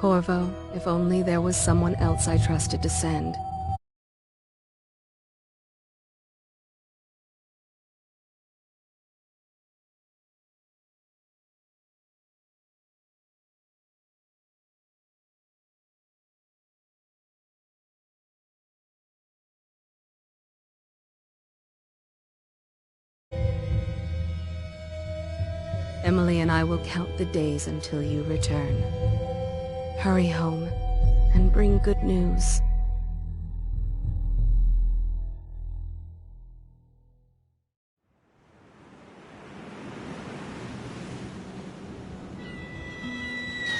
Corvo, if only there was someone else I trusted to send. Emily and I will count the days until you return. Hurry home and bring good news.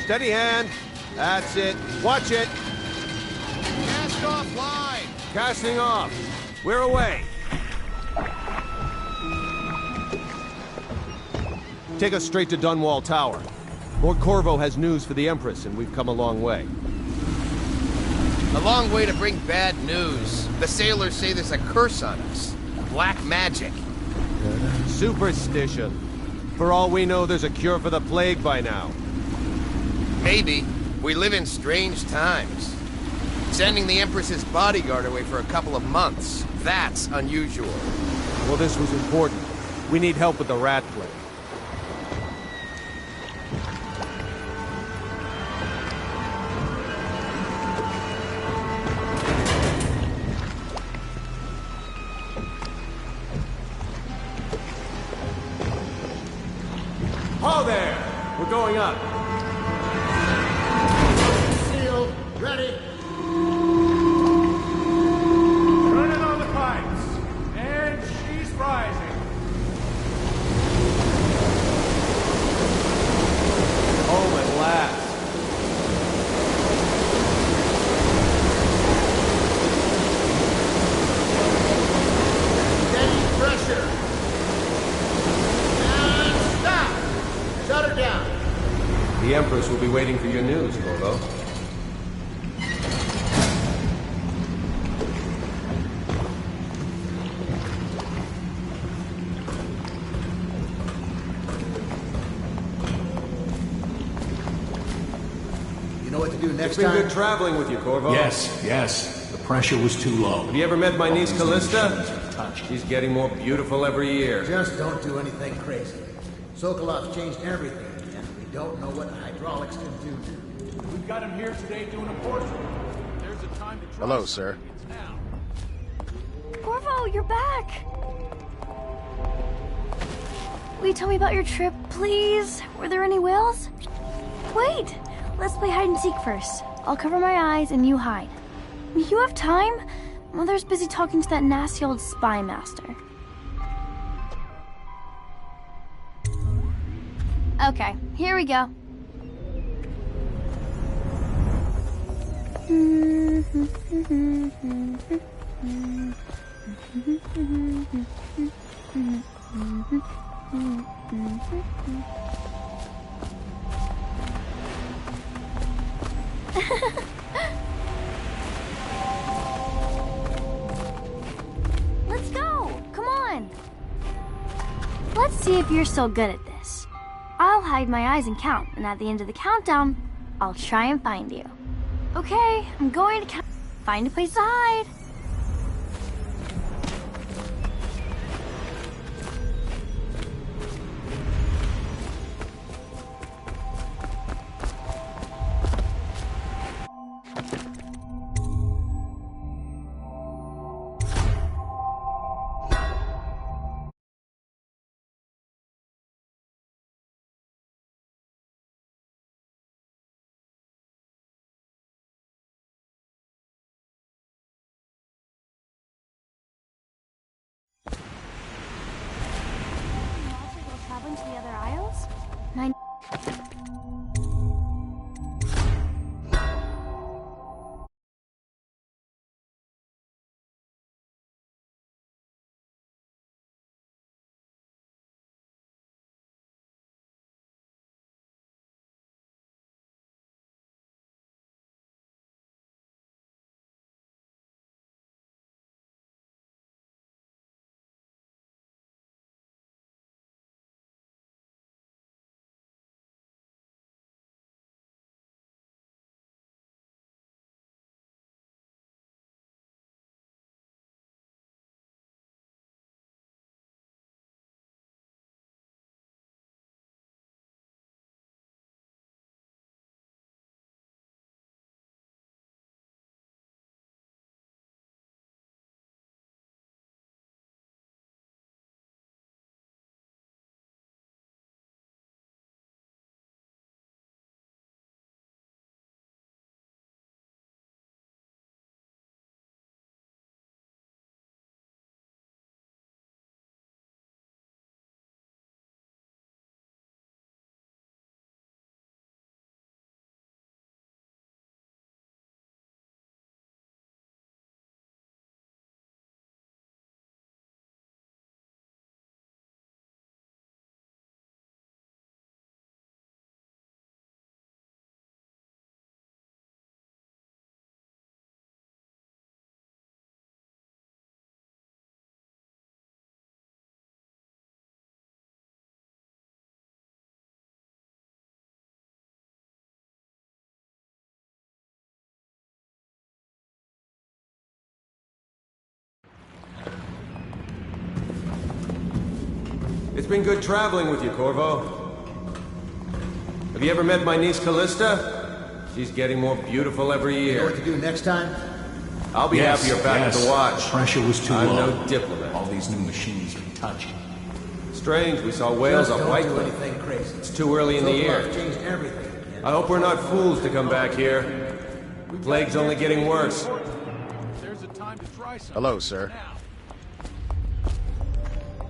Steady hand. That's it. Watch it. Cast off line. Casting off. We're away. Take us straight to Dunwall Tower. Lord Corvo has news for the Empress, and we've come a long way. A long way to bring bad news. The sailors say there's a curse on us. Black magic. Superstition. For all we know, there's a cure for the plague by now. Maybe. We live in strange times. Sending the Empress's bodyguard away for a couple of months. That's unusual. Well, this was important. We need help with the rat plague. Ho there! We're going up. Sealed. Ready. Turning on the pipes. And she's rising. Home at last. Steady pressure. And stop. Shut her down. The Empress will be waiting for your news, Corvo. You know what to do next It's been time? good traveling with you, Corvo. Yes. The pressure was too low. Have you ever met my niece All these Callista? machines are touched. She's getting more beautiful every year. Just don't do anything crazy. Sokolov's changed everything, and we don't know what the hydraulics can do. We've got him here today doing a portrait. There's a time to try Hello, sir. something in town. Corvo, you're back! Will you tell me about your trip, please? Were there any whales? Wait! Let's play hide and seek first. I'll cover my eyes and you hide. You have time? Mother's busy talking to that nasty old spy master. Okay, here we go. Let's go! Come on! Let's see if you're still good at this. I'll hide my eyes and count, and at the end of the countdown, I'll try and find you. Okay, I'm going to count. Find a place to hide. Traveling to the other aisles? been good traveling with you, Corvo. Have you ever met my niece Callista? She's getting more beautiful every You know year. what to do next time? I'll be Yes, happy you're back yes. at the watch. Pressure was too I'm low. no diplomat. All these new machines are touchy. Strange, we saw whales Just on don't White do Cliff. anything crazy. It's too early in the year. Sokolov changed everything. I hope we're not fools to come back here. Plague's only getting worse. There's a time to try something. Hello, sir.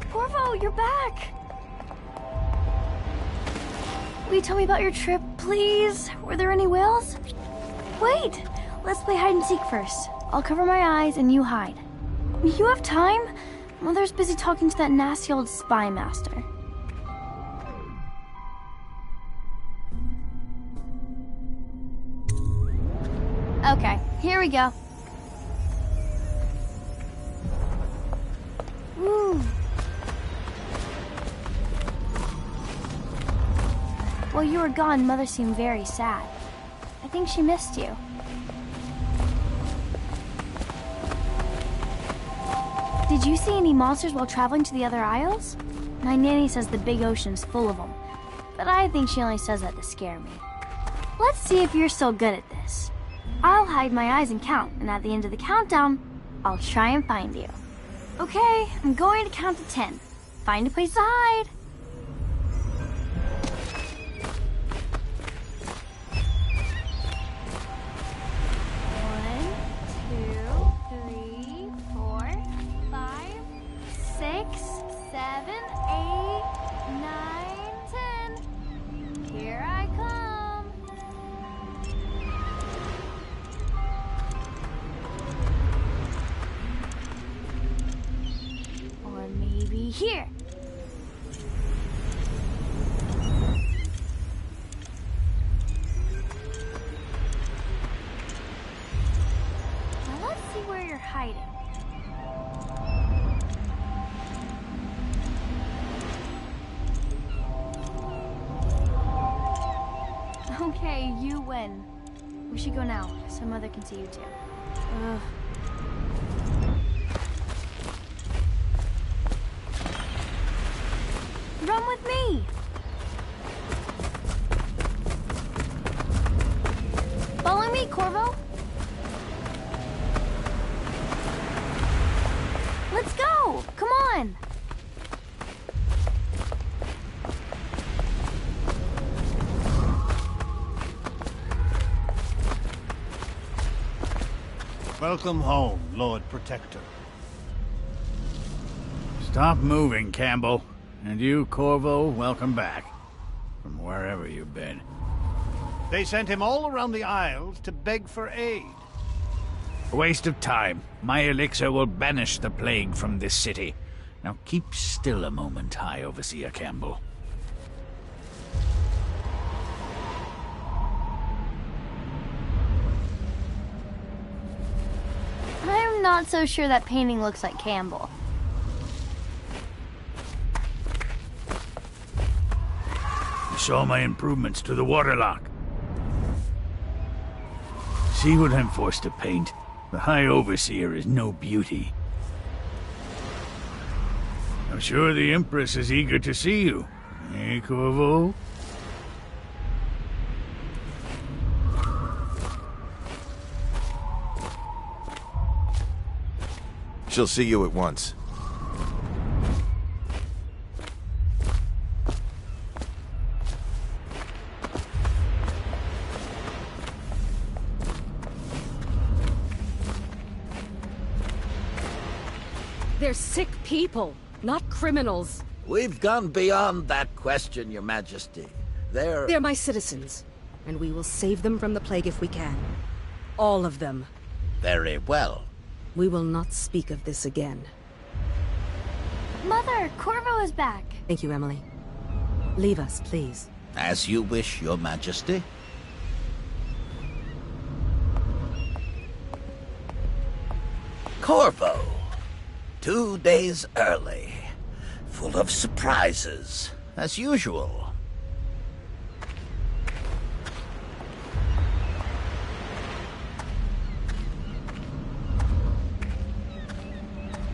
Corvo, you're back! Will you tell me about your trip, please? Were there any whales? Wait! Let's play hide and seek first. I'll cover my eyes and you hide. You have time? Mother's busy talking to that nasty old spy master. Okay, here we go. Woo. While you were gone, Mother seemed very sad. I think she missed you. Did you see any monsters while traveling to the other isles? My nanny says the big ocean's full of them, but I think she only says that to scare me. Let's see if you're so good at this. I'll hide my eyes and count, and at the end of the countdown, I'll try and find you. Okay, I'm going to count to 10. Find a place to hide. 7, 8, 9, 10. Here I come. Or maybe here. Now let's see where you're hiding. Okay, you win. We should go now, so Mother can see you too. Ugh. Run with me! Follow me, Corvo! Let's go! Come on! Welcome home, Lord Protector. Stop moving, Campbell. And you, Corvo, welcome back. From wherever you've been. They sent him all around the Isles to beg for aid. A waste of time. My elixir will banish the plague from this city. Now keep still a moment, High Overseer Campbell. I'm not so sure that painting looks like Campbell. You saw my improvements to the waterlock. See what I'm forced to paint? The High Overseer is no beauty. I'm sure the Empress is eager to see you. Eh, Corvo? She'll see you at once. They're sick people, not criminals. We've gone beyond that question, Your Majesty. They're my citizens, and we will save them from the plague if we can. All of them. Very well. We will not speak of this again. Mother, Corvo is back. Thank you, Emily. Leave us, please. As you wish, Your Majesty. Corvo. 2 days early. Full of surprises, as usual.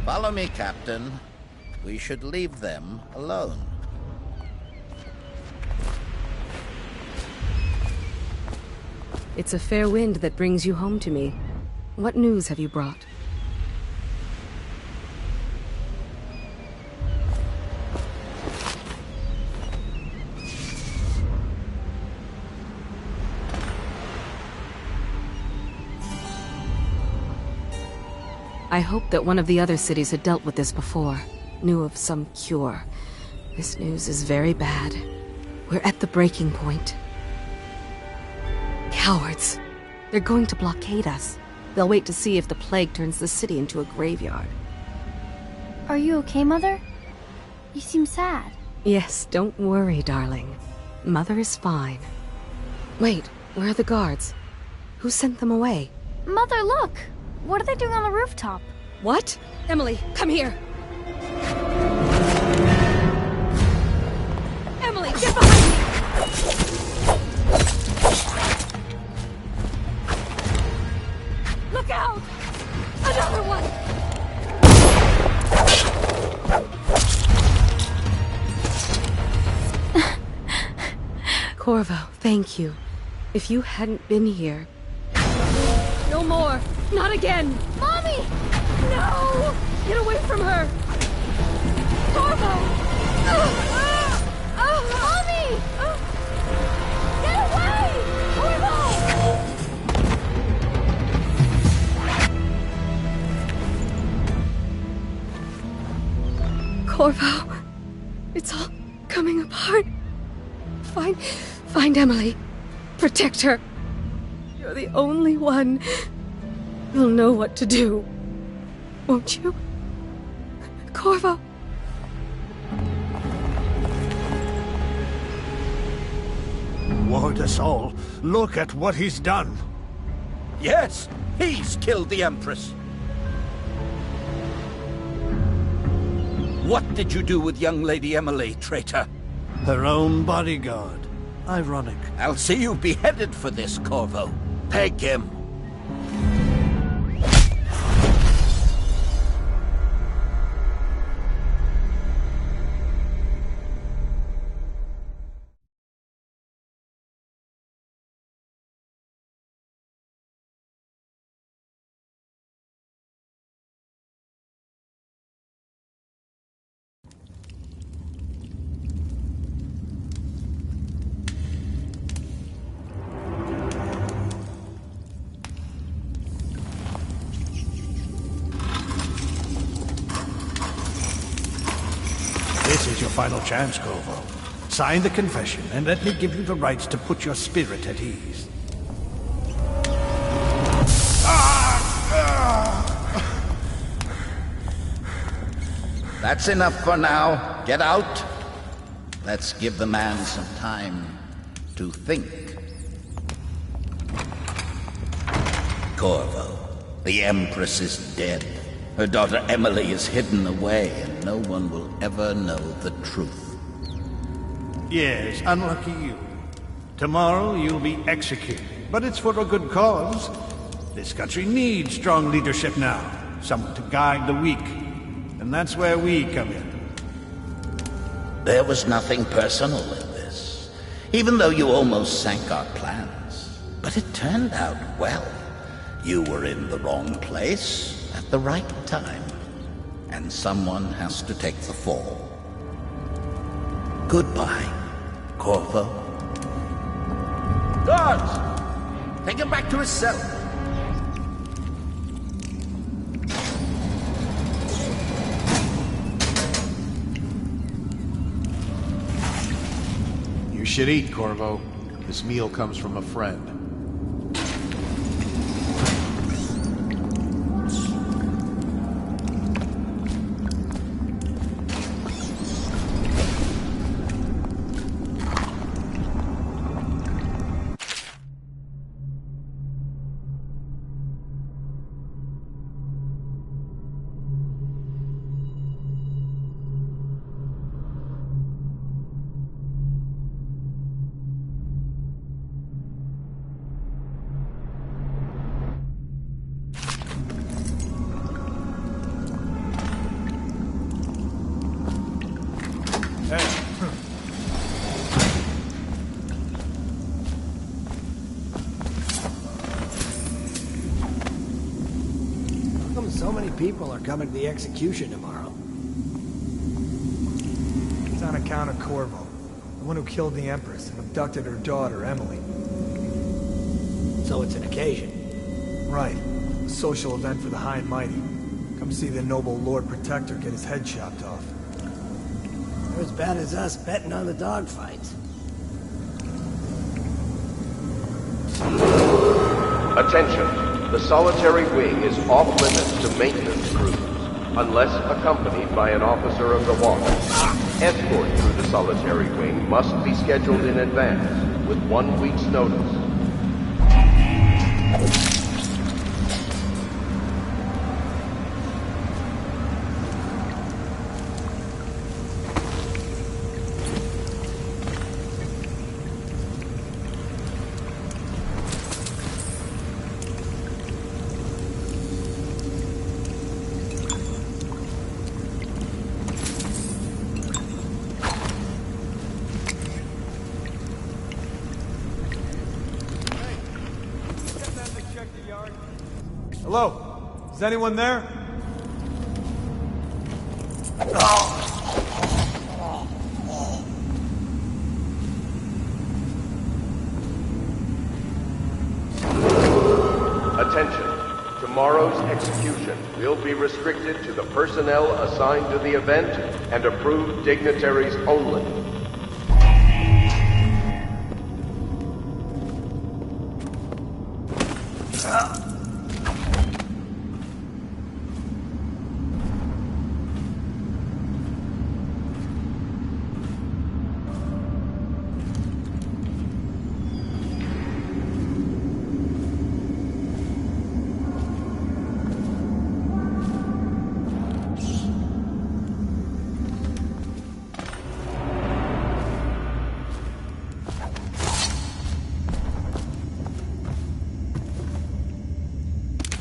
Follow me, Captain. We should leave them alone. It's a fair wind that brings you home to me. What news have you brought? I hoped that one of the other cities had dealt with this before, knew of some cure. This news is very bad. We're at the breaking point. Cowards. They're going to blockade us. They'll wait to see if the plague turns the city into a graveyard. Are you okay, Mother? You seem sad. Yes, don't worry, darling. Mother is fine. Wait, where are the guards? Who sent them away? Mother, look! What are they doing on the rooftop? What? Emily, come here! Emily, get behind me! Look out! Another one! Corvo, thank you. If you hadn't been here... No more! Not again! Mommy! No! Get away from her! Corvo! Mommy! Get away! Corvo! Corvo! It's all coming apart. Find Emily. Protect her. You're the only one who'll know what to do. Won't you? Corvo! Ward us all. Look at what he's done. Yes, he's killed the Empress. What did you do with young Lady Emily, traitor? Her own bodyguard. Ironic. I'll see you beheaded for this, Corvo. Peg him. This is your final chance, Corvo. Sign the confession, and let me give you the rights to put your spirit at ease. That's enough for now. Get out. Let's give the man some time to think. Corvo, the Empress is dead. Her daughter Emily is hidden away, and no one will ever know the truth. Yes, unlucky you. Tomorrow you'll be executed, but it's for a good cause. This country needs strong leadership now, someone to guide the weak. And that's where we come in. There was nothing personal in this, even though you almost sank our plans. But it turned out well. You were in the wrong place at the right time, and someone has to take the fall. Goodbye, Corvo. Guards! Take him back to his cell. You should eat, Corvo. This meal comes from a friend. So many people are coming to the execution tomorrow. It's on account of Corvo, the one who killed the Empress and abducted her daughter, Emily. So it's an occasion. Right. A social event for the high and mighty. Come see the noble Lord Protector get his head chopped off. They're as bad as us betting on the dogfights. Attention. The solitary wing is off limits to maintenance crews, unless accompanied by an officer of the watch. Escort through the solitary wing must be scheduled in advance, with 1 week's notice. Hello? Is anyone there? Attention. Tomorrow's execution will be restricted to the personnel assigned to the event and approved dignitaries only.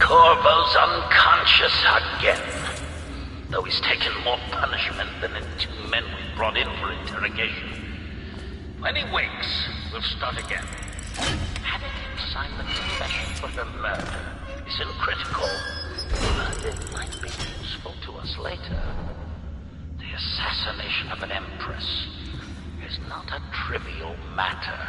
Corvo's unconscious again, though he's taken more punishment than the 2 men we brought in for interrogation. When he wakes, we'll start again. Having him sign the confession for her murder isn't critical, but it might be useful to us later. The assassination of an empress is not a trivial matter.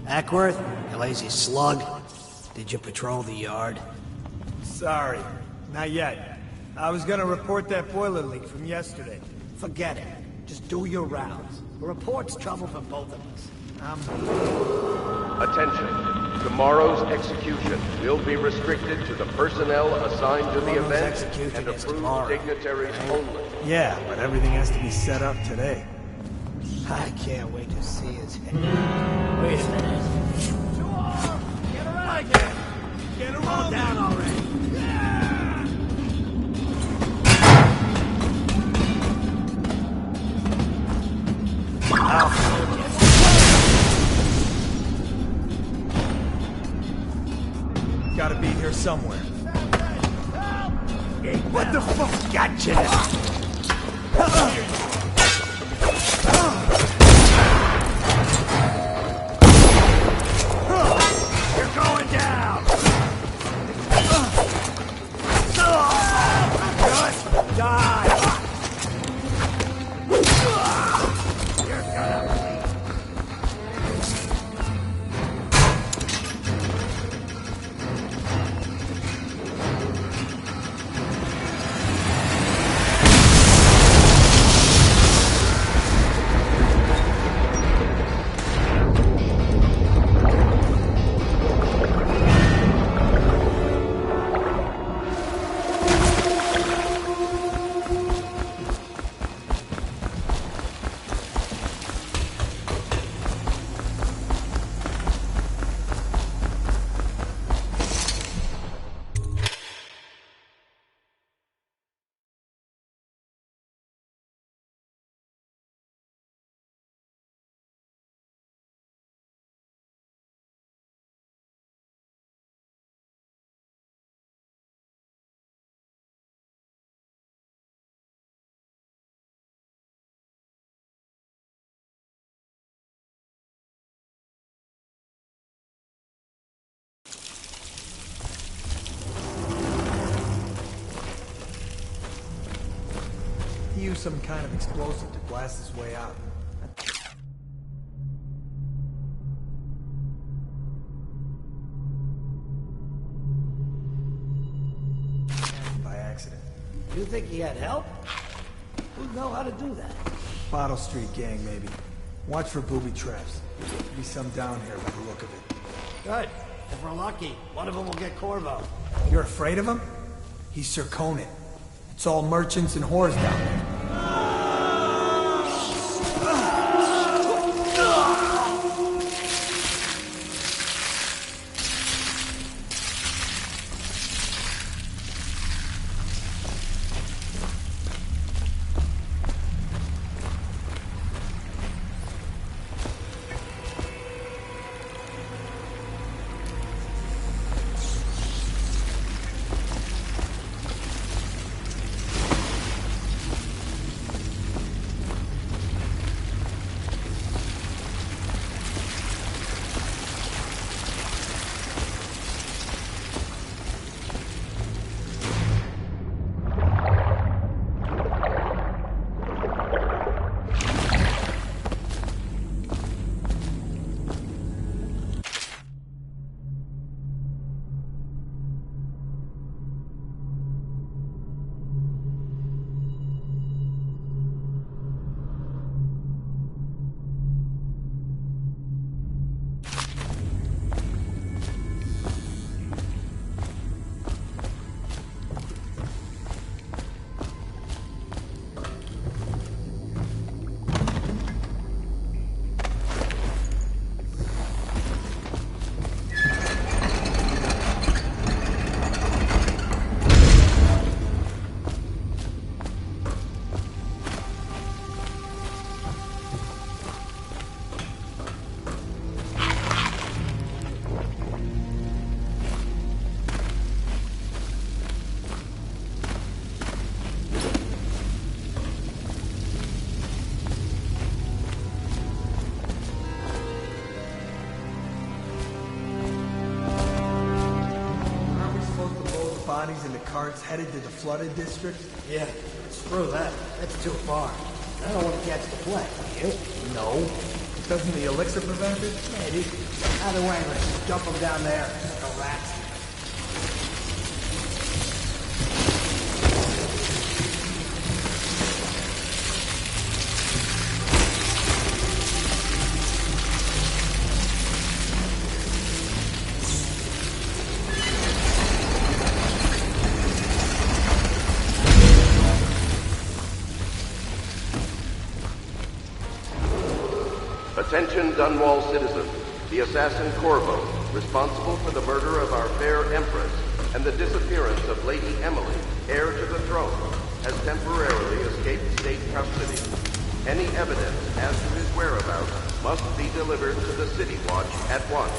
Ackworth, you lazy slug. Did you patrol the yard? Sorry, not yet. I was gonna report that boiler leak from yesterday. Forget it. Just do your rounds. A report's trouble for both of us. Attention. Tomorrow's execution will be restricted to the personnel assigned to the event and approved dignitaries only. Yeah, but everything has to be set up today. I can't wait to see his head. Wait a minute. Get around again! Get around down already! Gotta be here somewhere. What the fuck got you now? he used some kind of explosive to blast his way out. By accident. You think he had help? Who'd know how to do that? Bottle Street gang, maybe. Watch for booby traps. There'll be some down here by the look of it. Good. If we're lucky, one of them will get Corvo. You're afraid of him? He's Sir Conan. It's all merchants and whores down there. Bodies in the carts headed to the flooded district? Yeah, screw that. That's too far. I don't want to catch the plague, do you? No. Doesn't the elixir prevent it? Maybe. Either way, let's just dump them down there like a rat. Attention Dunwall citizens. The assassin Corvo, responsible for the murder of our fair Empress and the disappearance of Lady Emily, heir to the throne, has temporarily escaped state custody. Any evidence as to his whereabouts must be delivered to the City Watch at once.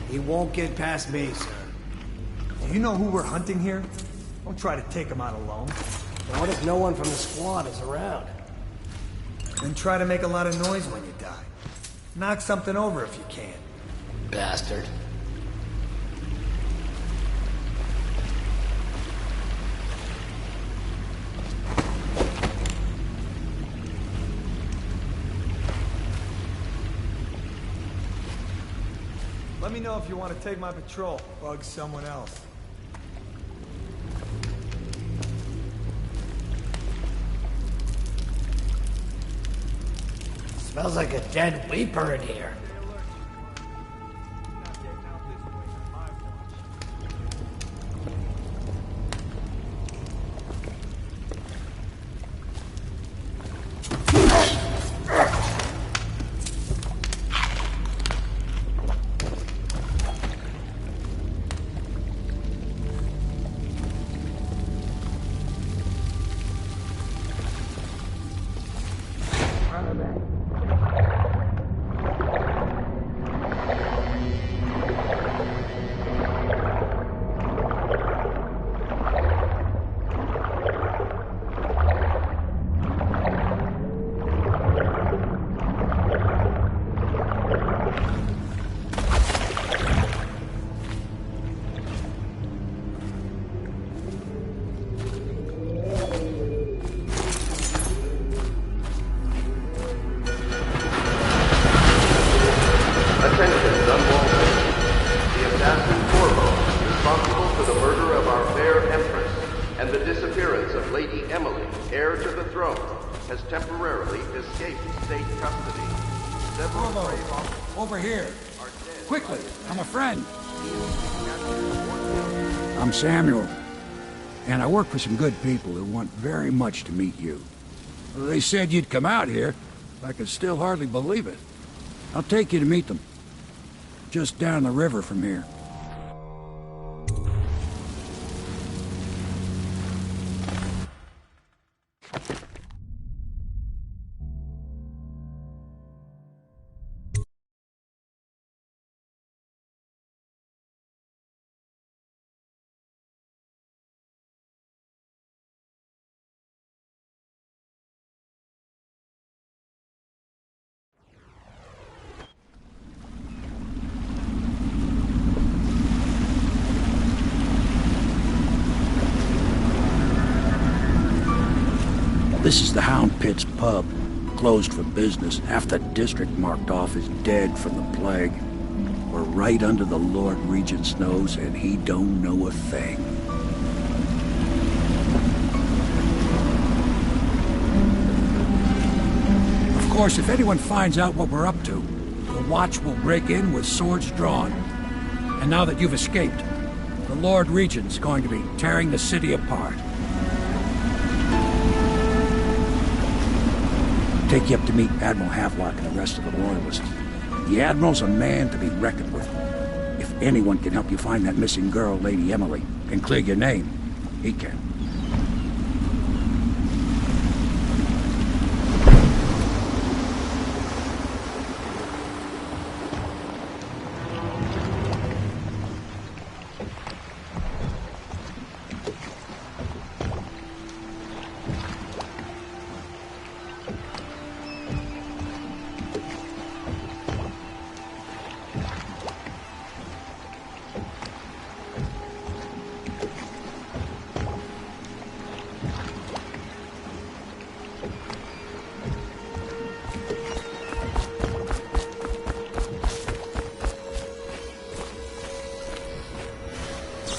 He won't get past me, sir. Do you know who we're hunting here? Don't try to take him out alone. But what if no one from the squad is around? Then try to make a lot of noise when you die. Knock something over if you can. Bastard. Let me know if you want to take my patrol. Bug someone else. Smells like a dead Weeper in here. Over here. Quickly, I'm a friend. I'm Samuel, and I work for some good people who want very much to meet you. They said you'd come out here. I can still hardly believe it. I'll take you to meet them. Just down the river from here. This is the Hound Pit's pub, closed for business. Half the district marked off as dead from the plague. We're right under the Lord Regent's nose, and he don't know a thing. Of course, if anyone finds out what we're up to, the Watch will break in with swords drawn. And now that you've escaped, the Lord Regent's going to be tearing the city apart. Take you up to meet Admiral Havelock and the rest of the Loyalists. The Admiral's a man to be reckoned with. If anyone can help you find that missing girl, Lady Emily, and clear your name, he can.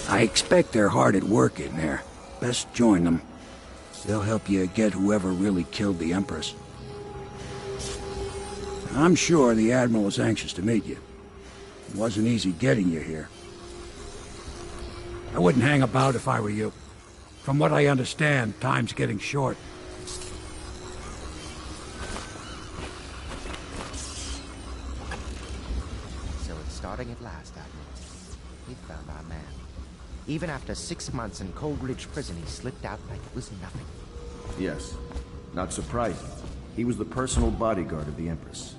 I expect they're hard at work in there. Best join them. They'll help you get whoever really killed the Empress. I'm sure the Admiral was anxious to meet you. It wasn't easy getting you here. I wouldn't hang about if I were you. From what I understand, time's getting short. So it's starting at last, Admiral. We found our man. Even after 6 months in Coldridge Prison, he slipped out like it was nothing. Yes. Not surprising. He was the personal bodyguard of the Empress.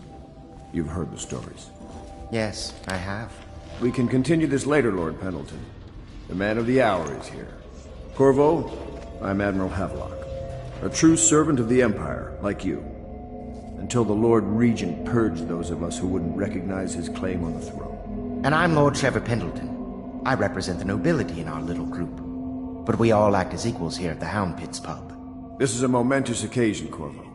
You've heard the stories. Yes, I have. We can continue this later, Lord Pendleton. The man of the hour is here. Corvo, I'm Admiral Havelock. A true servant of the Empire, like you. Until the Lord Regent purged those of us who wouldn't recognize his claim on the throne. And I'm Lord Trevor Pendleton. I represent the nobility in our little group. But we all act as equals here at the Hound Pits pub. This is a momentous occasion, Corvo.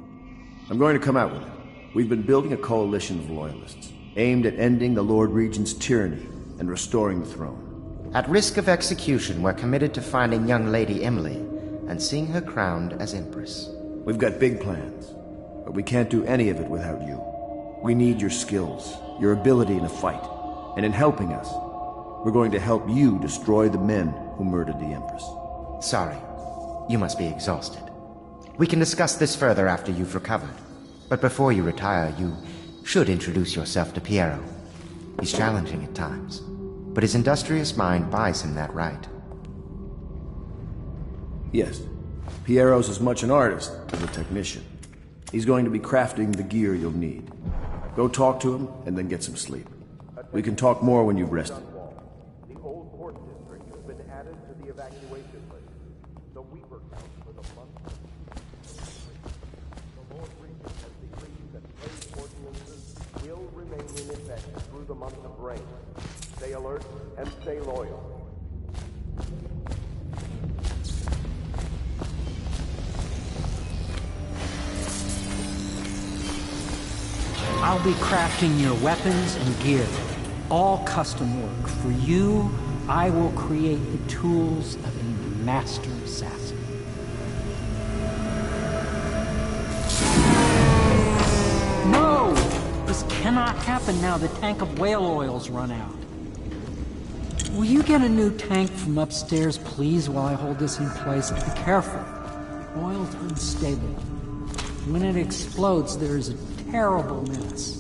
I'm going to come out with it. We've been building a coalition of loyalists, aimed at ending the Lord Regent's tyranny and restoring the throne. At risk of execution, we're committed to finding young Lady Emily and seeing her crowned as Empress. We've got big plans, but we can't do any of it without you. We need your skills, your ability in a fight, and in helping us, we're going to help you destroy the men who murdered the Empress. Sorry, you must be exhausted. We can discuss this further after you've recovered. But before you retire, you should introduce yourself to Piero. He's challenging at times, but his industrious mind buys him that right. Yes, Piero's as much an artist as a technician. He's going to be crafting the gear you'll need. Go talk to him, and then get some sleep. We can talk more when you've rested. The old port district has been added to the evacuation list. The Weaver count for the month. The Lord Regent has decreed that trade ordinances will remain in effect through the month of rain. Stay alert and stay loyal. I'll be crafting your weapons and gear. All custom work. For you, I will create the tools of a master assassin. No! This cannot happen now. The tank of whale oil's run out. Will you get a new tank from upstairs, please, while I hold this in place? Be careful. The oil's unstable. When it explodes, there is a terrible mess.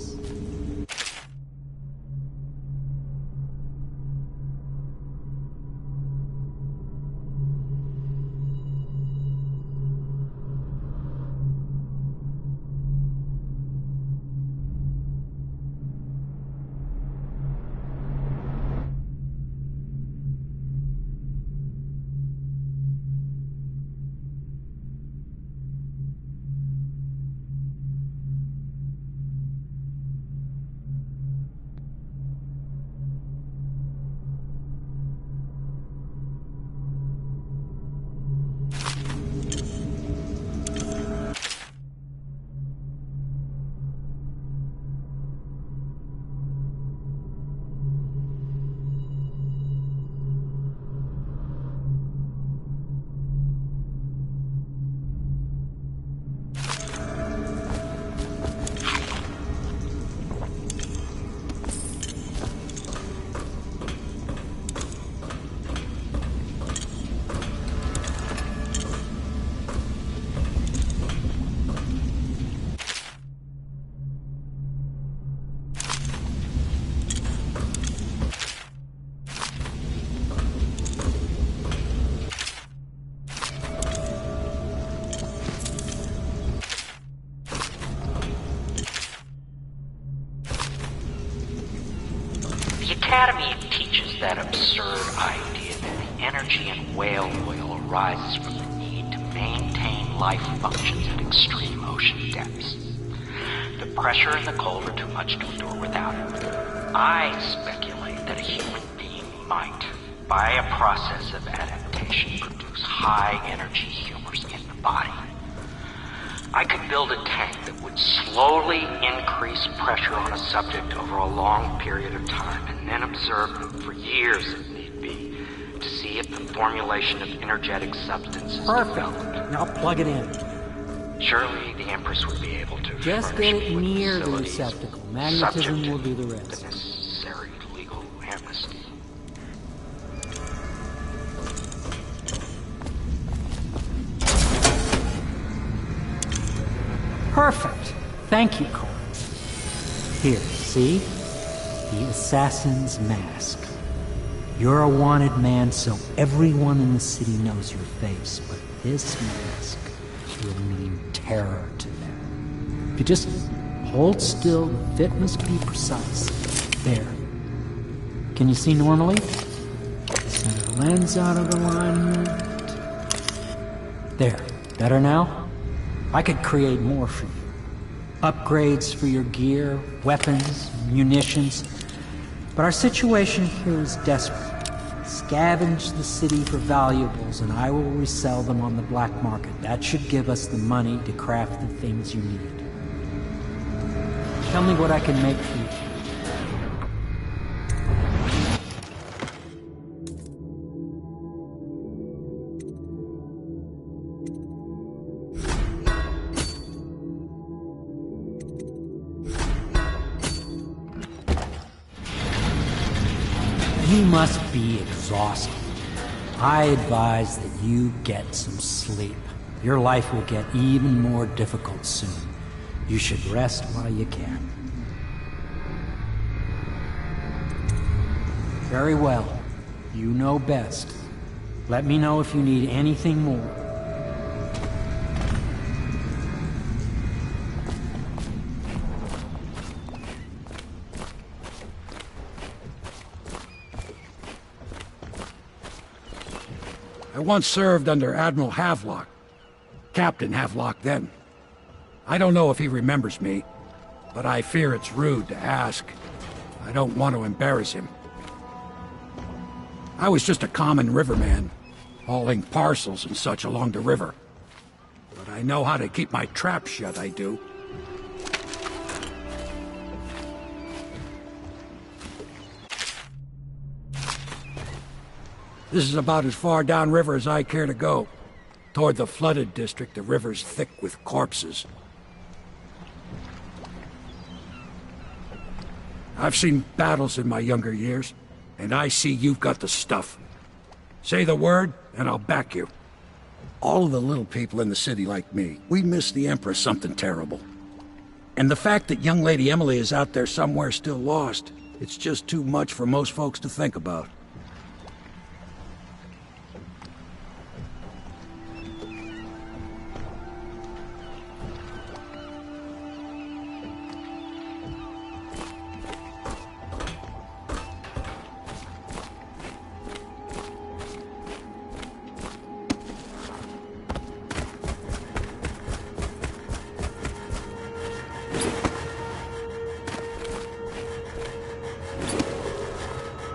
Academy teaches that absurd idea that the energy in whale oil arises from the need to maintain life functions at extreme ocean depths. The pressure and the cold are too much to endure without it. I speculate that a human being might, by a process of adaptation, produce high-energy humors in the body. I could build a tank that would slowly increase pressure on a subject over a long period of time and then observe them for years if need be to see if the formulation of energetic substances Perfect. Now plug it in. Surely the Empress would be able to Just get it near the receptacle. Magnetism will do the rest. The necessary legal amnesty. Perfect. Thank you, Cole. Here, see? The assassin's mask. You're a wanted man, so everyone in the city knows your face, but this mask will mean terror to them. If you just hold still, the fit must be precise. There. Can you see normally? Center lens out of alignment. There. Better now? I could create more for you. Upgrades for your gear, weapons, munitions. But our situation here is desperate. Scavenge the city for valuables and I will resell them on the black market. That should give us the money to craft the things you need. Tell me what I can make for you. You must be exhausted. I advise that you get some sleep. Your life will get even more difficult soon. You should rest while you can. Very well. You know best. Let me know if you need anything more. I once served under Admiral Havelock. Captain Havelock then. I don't know if he remembers me, but I fear it's rude to ask. I don't want to embarrass him. I was just a common riverman, hauling parcels and such along the river. But I know how to keep my trap shut, I do. This is about as far downriver as I care to go. Toward the flooded district, the river's thick with corpses. I've seen battles in my younger years, and I see you've got the stuff. Say the word, and I'll back you. All of the little people in the city like me, we miss the Empress something terrible. And the fact that young Lady Emily is out there somewhere still lost, it's just too much for most folks to think about.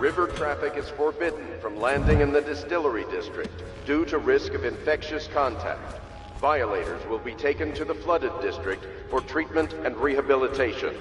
River traffic is forbidden from landing in the distillery district due to risk of infectious contact. Violators will be taken to the flooded district for treatment and rehabilitation.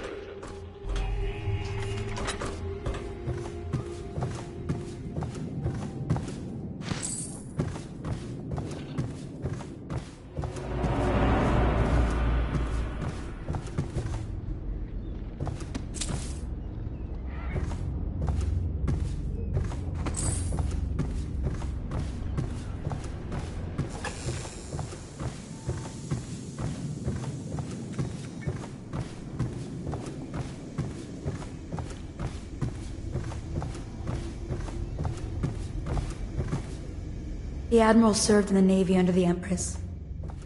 The Admiral served in the Navy under the Empress.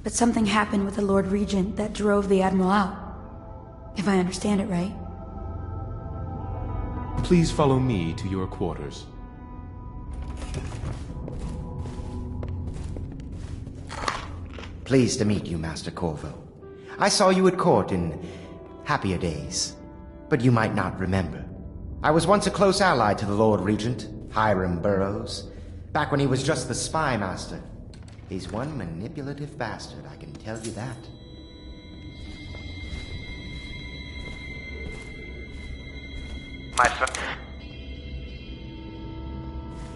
But something happened with the Lord Regent that drove the Admiral out. If I understand it right. Please follow me to your quarters. Pleased to meet you, Master Corvo. I saw you at court in happier days, but you might not remember. I was once a close ally to the Lord Regent, Hiram Burroughs, back when he was just the spy master. He's one manipulative bastard, I can tell you that.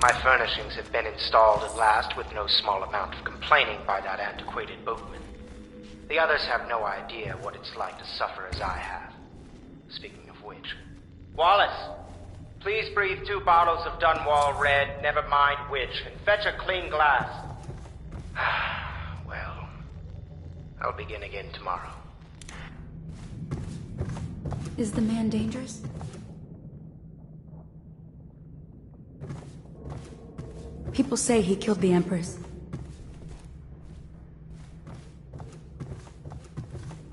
My furnishings have been installed at last with no small amount of complaining by that antiquated boatman. The others have no idea what it's like to suffer as I have. Speaking of which... Wallace! Please breathe 2 bottles of Dunwall Red, never mind which, and fetch a clean glass. Well, I'll begin again tomorrow. Is the man dangerous? People say he killed the Empress.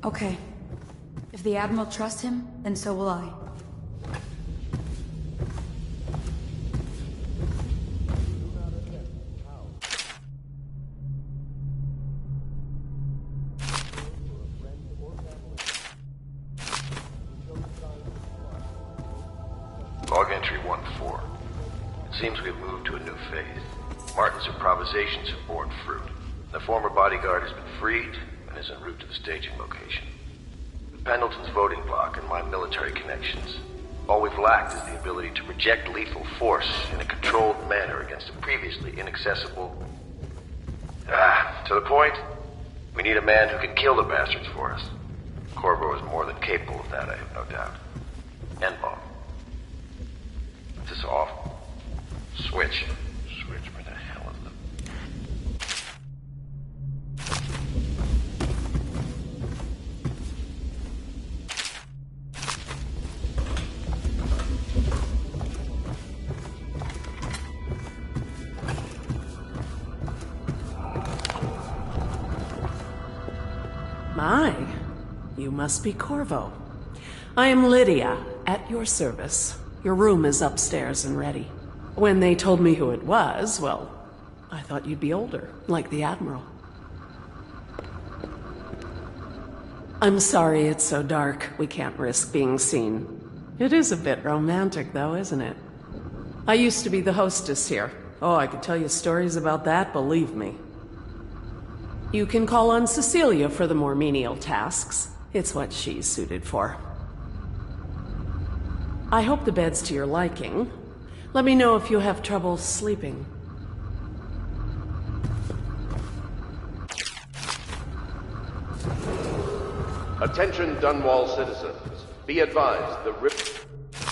Okay. If the Admiral trusts him, then so will I. Log entry 1-4. It seems we've moved to a new phase. Martin's improvisations have borne fruit. The former bodyguard has been freed and is en route to the staging location. With Pendleton's voting block and my military connections, all we've lacked is the ability to project lethal force in a controlled manner against a previously inaccessible... to the point, we need a man who can kill the bastards for us. Corvo is more than capable of that, I have no doubt. N-bomb. Is this off? Switch. Switch, where the hell is the... My, you must be Corvo. I am Lydia, at your service. Your room is upstairs and ready. When they told me who it was, well, I thought you'd be older, like the Admiral. I'm sorry it's so dark. We can't risk being seen. It is a bit romantic, though, isn't it? I used to be the hostess here. Oh, I could tell you stories about that, believe me. You can call on Cecilia for the more menial tasks. It's what she's suited for. I hope the bed's to your liking. Let me know if you have trouble sleeping. Attention Dunwall citizens. Be advised, the river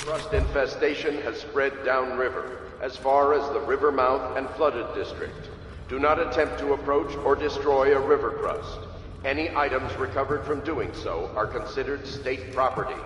rust infestation has spread downriver, as far as the river mouth and flooded district. Do not attempt to approach or destroy a river crust. Any items recovered from doing so are considered state property.